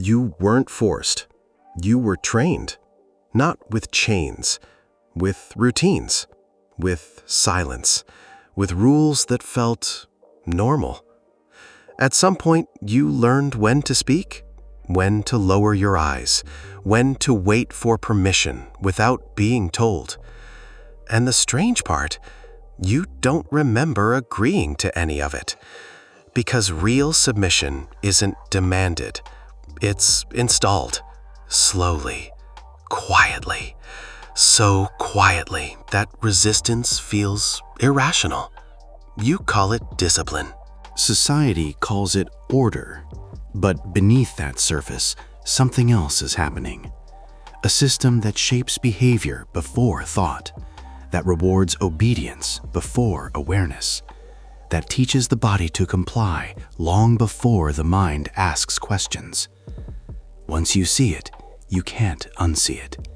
You weren't forced. You were trained. Not with chains, with routines, with silence, with rules that felt normal. At some point, you learned when to speak, when to lower your eyes, when to wait for permission without being told. And the strange part, you don't remember agreeing to any of it. Because real submission isn't demanded. It's installed, slowly, quietly, so quietly that resistance feels irrational. You call it discipline. Society calls it order, but beneath that surface, something else is happening. A system that shapes behavior before thought, that rewards obedience before awareness, that teaches the body to comply long before the mind asks questions. Once you see it, you can't unsee it.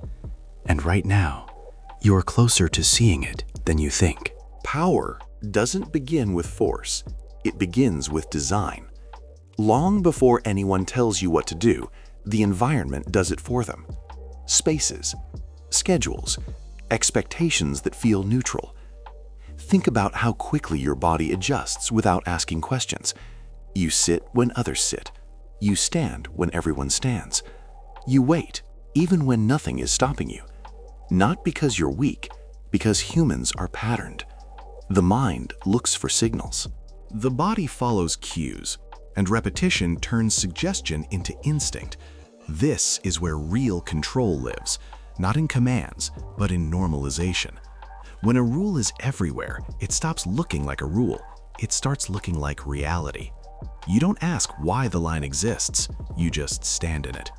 And right now, you're closer to seeing it than you think. Power doesn't begin with force. It begins with design. Long before anyone tells you what to do, the environment does it for them. Spaces, schedules, expectations that feel neutral. Think about how quickly your body adjusts without asking questions. You sit when others sit. You stand when everyone stands. You wait, even when nothing is stopping you. Not because you're weak, because humans are patterned. The mind looks for signals. The body follows cues, and repetition turns suggestion into instinct. This is where real control lives, not in commands, but in normalization. When a rule is everywhere, it stops looking like a rule. It starts looking like reality. You don't ask why the line exists, you just stand in it.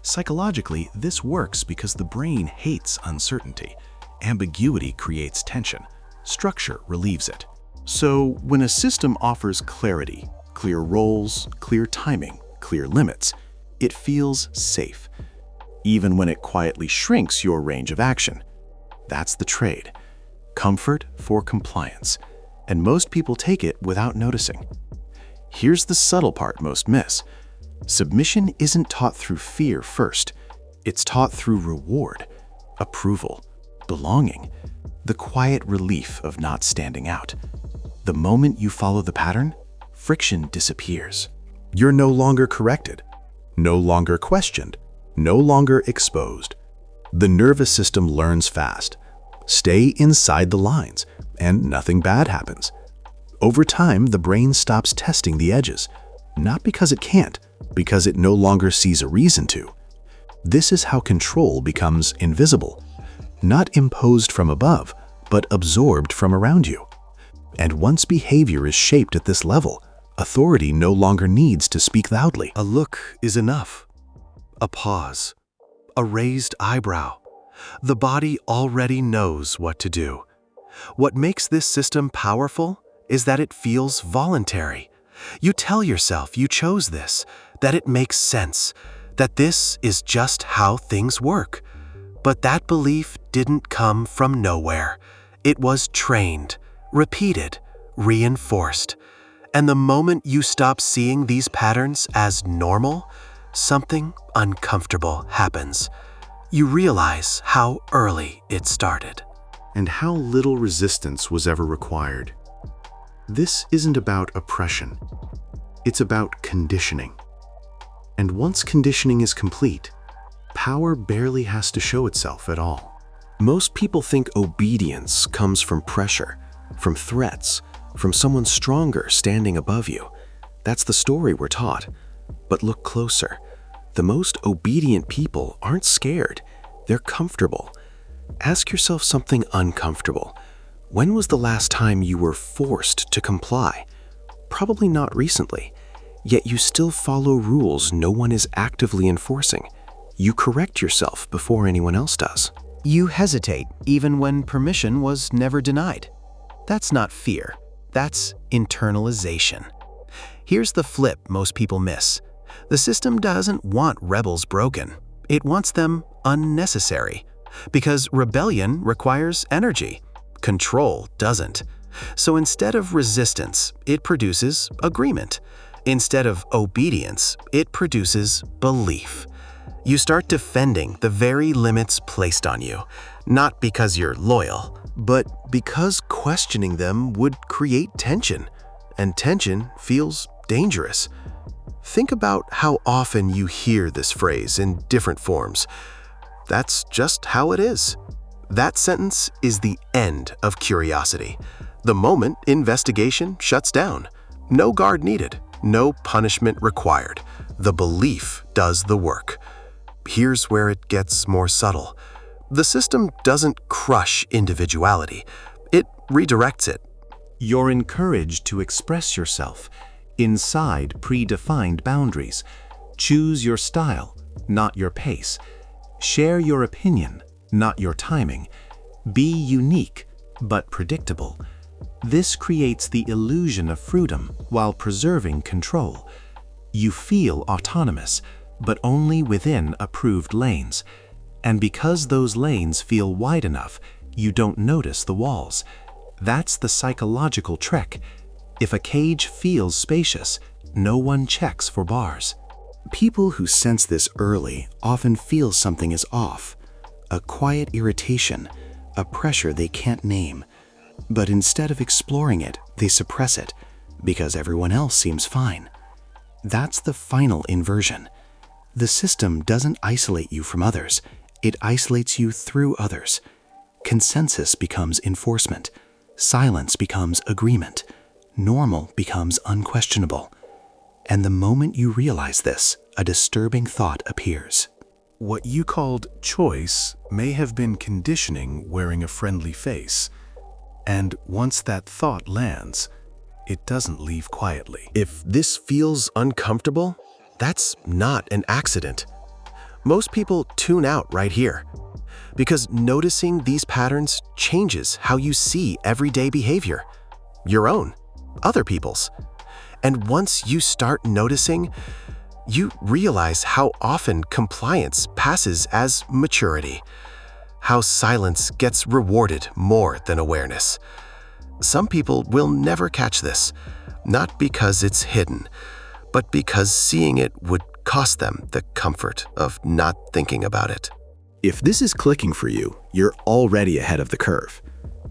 Psychologically, this works because the brain hates uncertainty. Ambiguity creates tension. Structure relieves it. So when a system offers clarity, clear roles, clear timing, clear limits, it feels safe, even when it quietly shrinks your range of action. That's the trade. Comfort for compliance. And most people take it without noticing. Here's the subtle part most miss. Submission isn't taught through fear first. It's taught through reward, approval, belonging, the quiet relief of not standing out. The moment you follow the pattern, friction disappears. You're no longer corrected, no longer questioned, no longer exposed. The nervous system learns fast. Stay inside the lines, and nothing bad happens. Over time, the brain stops testing the edges, not because it can't, because it no longer sees a reason to. This is how control becomes invisible, not imposed from above, but absorbed from around you. And once behavior is shaped at this level, authority no longer needs to speak loudly. A look is enough. A pause. A raised eyebrow. The body already knows what to do. What makes this system powerful is that it feels voluntary. You tell yourself you chose this, that it makes sense, that this is just how things work. But that belief didn't come from nowhere. It was trained, repeated, reinforced. And the moment you stop seeing these patterns as normal, something uncomfortable happens. You realize how early it started. And how little resistance was ever required. This isn't about oppression. It's about conditioning. And once conditioning is complete, power barely has to show itself at all. Most people think obedience comes from pressure, from threats, from someone stronger standing above you. That's the story we're taught. But look closer. The most obedient people aren't scared. They're comfortable. Ask yourself something uncomfortable. When was the last time you were forced to comply? Probably not recently. Yet you still follow rules no one is actively enforcing. You correct yourself before anyone else does. You hesitate even when permission was never denied. That's not fear. That's internalization. Here's the flip most people miss. The system doesn't want rebels broken. It wants them unnecessary. Because rebellion requires energy. Control doesn't. So instead of resistance, it produces agreement. Instead of obedience, it produces belief. You start defending the very limits placed on you, not because you're loyal, but because questioning them would create tension, and tension feels dangerous. Think about how often you hear this phrase in different forms. That's just how it is. That sentence is the end of curiosity. The moment investigation shuts down. No guard needed, no punishment required. The belief does the work. Here's where it gets more subtle. The system doesn't crush individuality. It redirects it. You're encouraged to express yourself inside predefined boundaries. Choose your style, not your pace. Share your opinion, not your timing. Be unique, but predictable. This creates the illusion of freedom while preserving control. You feel autonomous, but only within approved lanes. And because those lanes feel wide enough, you don't notice the walls. That's the psychological trick. If a cage feels spacious, no one checks for bars. People who sense this early often feel something is off, a quiet irritation, a pressure they can't name. But instead of exploring it, they suppress it, because everyone else seems fine. That's the final inversion. The system doesn't isolate you from others, it isolates you through others. Consensus becomes enforcement. Silence becomes agreement. Normal becomes unquestionable. And the moment you realize this, a disturbing thought appears. What you called choice may have been conditioning wearing a friendly face. And once that thought lands, it doesn't leave quietly. If this feels uncomfortable, that's not an accident. Most people tune out right here, because noticing these patterns changes how you see everyday behavior, your own, other people's. And once you start noticing, you realize how often compliance passes as maturity, how silence gets rewarded more than awareness. Some people will never catch this, not because it's hidden, but because seeing it would cost them the comfort of not thinking about it. If this is clicking for you, you're already ahead of the curve,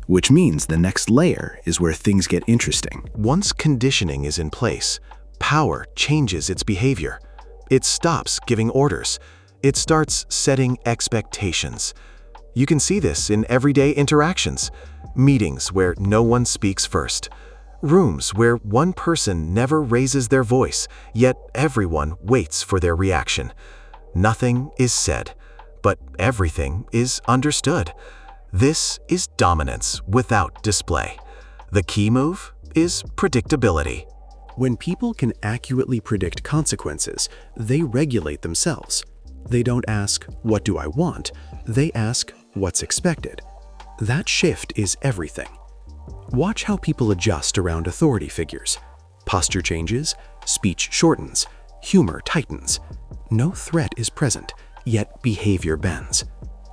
which means the next layer is where things get interesting. Once conditioning is in place, power changes its behavior. It stops giving orders. It starts setting expectations. You can see this in everyday interactions, meetings where no one speaks first, rooms where one person never raises their voice, yet everyone waits for their reaction. Nothing is said, but everything is understood. This is dominance without display. The key move is predictability. When people can accurately predict consequences, they regulate themselves. They don't ask, "What do I want?" They ask, "What's expected?" That shift is everything. Watch how people adjust around authority figures. Posture changes, speech shortens, humor tightens. No threat is present, yet behavior bends.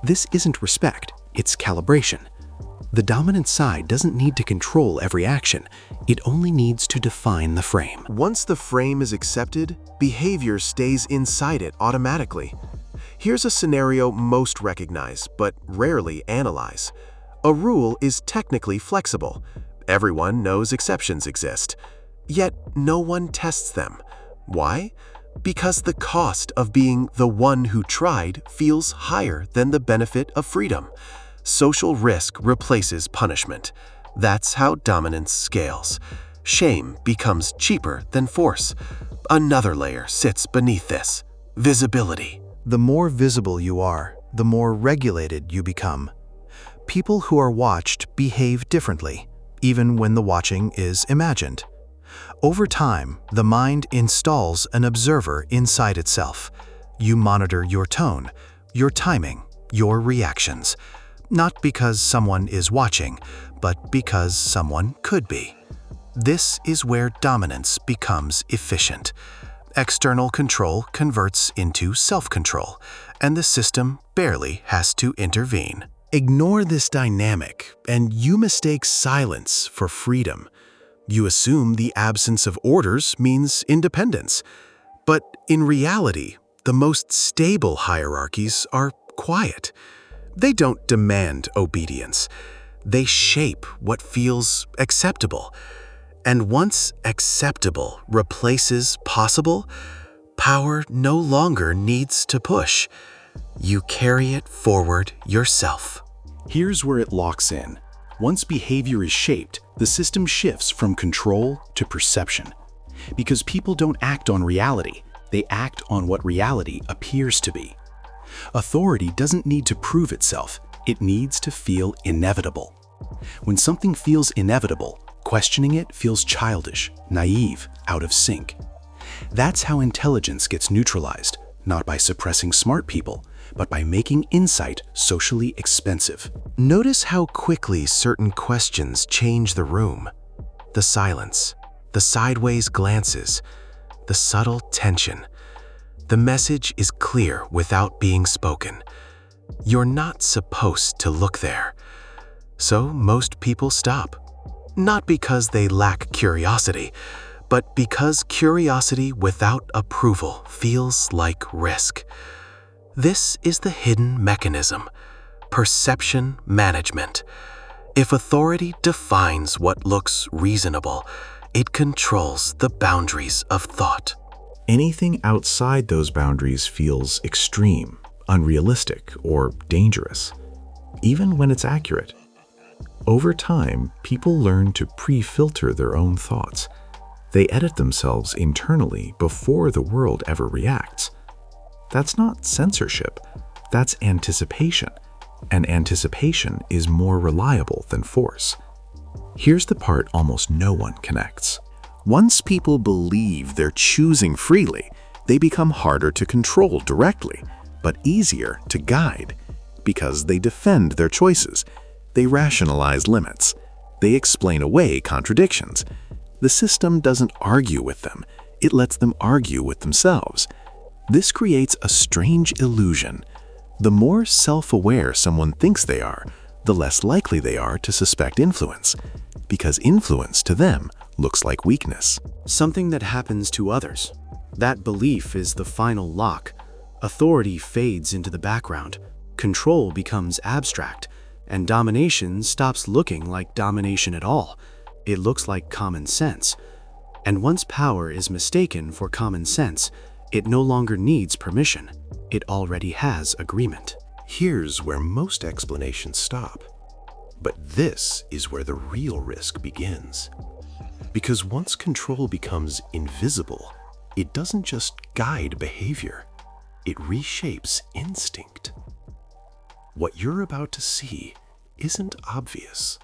This isn't respect, it's calibration. The dominant side doesn't need to control every action, it only needs to define the frame. Once the frame is accepted, behavior stays inside it automatically. Here's a scenario most recognize, but rarely analyze. A rule is technically flexible. Everyone knows exceptions exist. Yet no one tests them. Why? Because the cost of being the one who tried feels higher than the benefit of freedom. Social risk replaces punishment. That's how dominance scales. Shame becomes cheaper than force. Another layer sits beneath this: visibility. The more visible you are, the more regulated you become. People who are watched behave differently, even when the watching is imagined. Over time, the mind installs an observer inside itself. You monitor your tone, your timing, your reactions. Not because someone is watching, but because someone could be. This is where dominance becomes efficient. External control converts into self-control, and the system barely has to intervene. Ignore this dynamic, and you mistake silence for freedom. You assume the absence of orders means independence. But in reality, the most stable hierarchies are quiet. They don't demand obedience. They shape what feels acceptable. And once acceptable replaces possible, power no longer needs to push. You carry it forward yourself. Here's where it locks in. Once behavior is shaped, the system shifts from control to perception. Because people don't act on reality, they act on what reality appears to be. Authority doesn't need to prove itself, it needs to feel inevitable. When something feels inevitable, questioning it feels childish, naive, out of sync. That's how intelligence gets neutralized, not by suppressing smart people, but by making insight socially expensive. Notice how quickly certain questions change the room. The silence, the sideways glances, the subtle tension. The message is clear without being spoken. You're not supposed to look there. So most people stop. Not because they lack curiosity, but because curiosity without approval feels like risk. This is the hidden mechanism, perception management. If authority defines what looks reasonable, it controls the boundaries of thought. Anything outside those boundaries feels extreme, unrealistic, or dangerous, even when it's accurate. Over time, people learn to pre-filter their own thoughts. They edit themselves internally before the world ever reacts. That's not censorship, that's anticipation, and anticipation is more reliable than force. Here's the part almost no one connects. Once people believe they're choosing freely, they become harder to control directly, but easier to guide, because they defend their choices. They rationalize limits. They explain away contradictions. The system doesn't argue with them. It lets them argue with themselves. This creates a strange illusion. The more self-aware someone thinks they are, the less likely they are to suspect influence, because influence to them looks like weakness. Something that happens to others. That belief is the final lock. Authority fades into the background. Control becomes abstract. And domination stops looking like domination at all. It looks like common sense. And once power is mistaken for common sense, it no longer needs permission. It already has agreement. Here's where most explanations stop. But this is where the real risk begins. Because once control becomes invisible, it doesn't just guide behavior, it reshapes instinct. What you're about to see isn't obvious,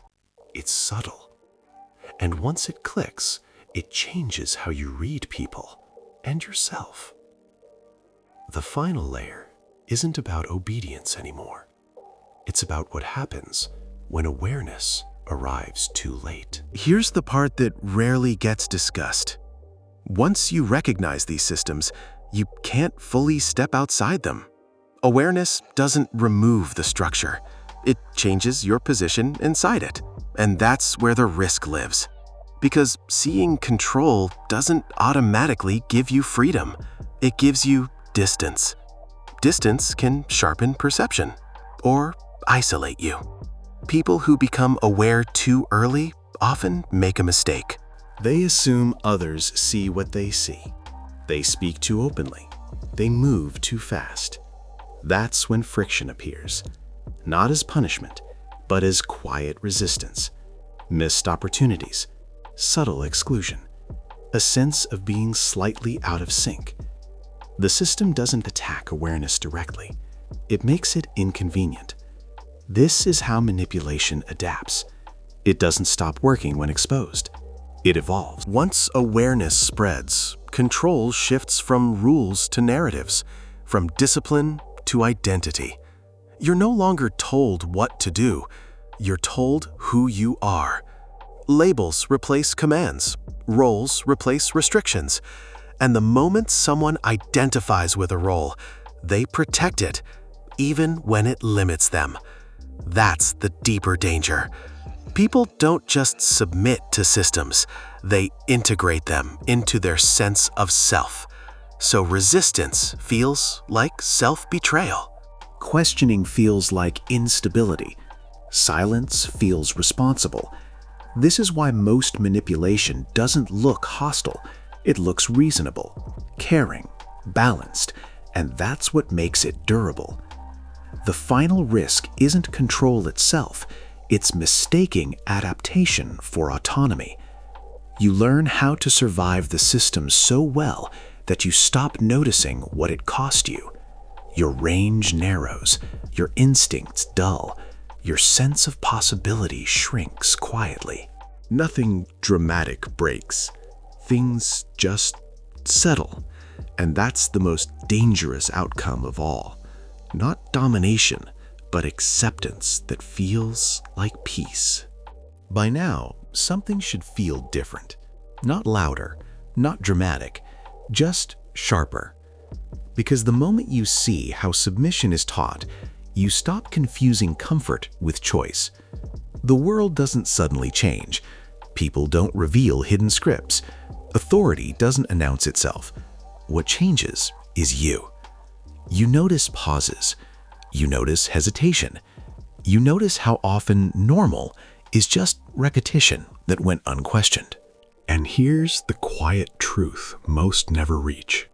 it's subtle. And once it clicks, it changes how you read people and yourself. The final layer isn't about obedience anymore. It's about what happens when awareness arrives too late. Here's the part that rarely gets discussed. Once you recognize these systems, you can't fully step outside them. Awareness doesn't remove the structure. It changes your position inside it. And that's where the risk lives. Because seeing control doesn't automatically give you freedom. It gives you distance. Distance can sharpen perception or isolate you. People who become aware too early often make a mistake. They assume others see what they see. They speak too openly. They move too fast. That's when friction appears. Not as punishment, but as quiet resistance. Missed opportunities, subtle exclusion, a sense of being slightly out of sync. The system doesn't attack awareness directly. It makes it inconvenient. This is how manipulation adapts. It doesn't stop working when exposed. It evolves. Once awareness spreads, control shifts from rules to narratives, from discipline to identity. You're no longer told what to do. You're told who you are. Labels replace commands. Roles replace restrictions. And the moment someone identifies with a role, they protect it, even when it limits them. That's the deeper danger. People don't just submit to systems, they integrate them into their sense of self. So resistance feels like self-betrayal. Questioning feels like instability. Silence feels responsible. This is why most manipulation doesn't look hostile. It looks reasonable, caring, balanced, and that's what makes it durable. The final risk isn't control itself, it's mistaking adaptation for autonomy. You learn how to survive the system so well that you stop noticing what it cost you. Your range narrows, your instincts dull, your sense of possibility shrinks quietly. Nothing dramatic breaks. Things just settle. And that's the most dangerous outcome of all. Not domination, but acceptance that feels like peace. By now, something should feel different. Not louder, not dramatic, just sharper. Because the moment you see how submission is taught, you stop confusing comfort with choice. The world doesn't suddenly change. People don't reveal hidden scripts. Authority doesn't announce itself. What changes is you. You notice pauses. You notice hesitation. You notice how often normal is just repetition that went unquestioned. And here's the quiet truth most never reach.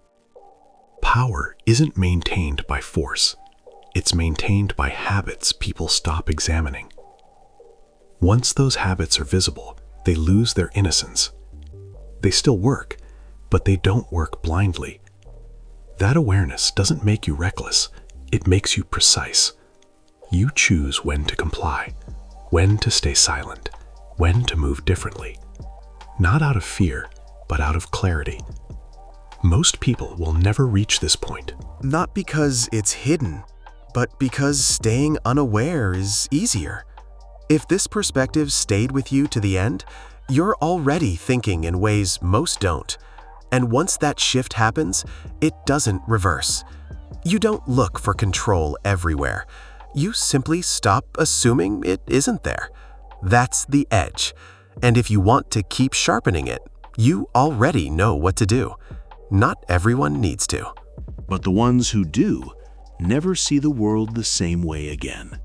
Power isn't maintained by force. It's maintained by habits people stop examining. Once those habits are visible, they lose their innocence. They still work, but they don't work blindly. That awareness doesn't make you reckless, it makes you precise. You choose when to comply, when to stay silent, when to move differently. Not out of fear, but out of clarity. Most people will never reach this point. Not because it's hidden, but because staying unaware is easier. If this perspective stayed with you to the end, you're already thinking in ways most don't. And once that shift happens, it doesn't reverse. You don't look for control everywhere. You simply stop assuming it isn't there. That's the edge. And if you want to keep sharpening it, you already know what to do. Not everyone needs to. But the ones who do never see the world the same way again.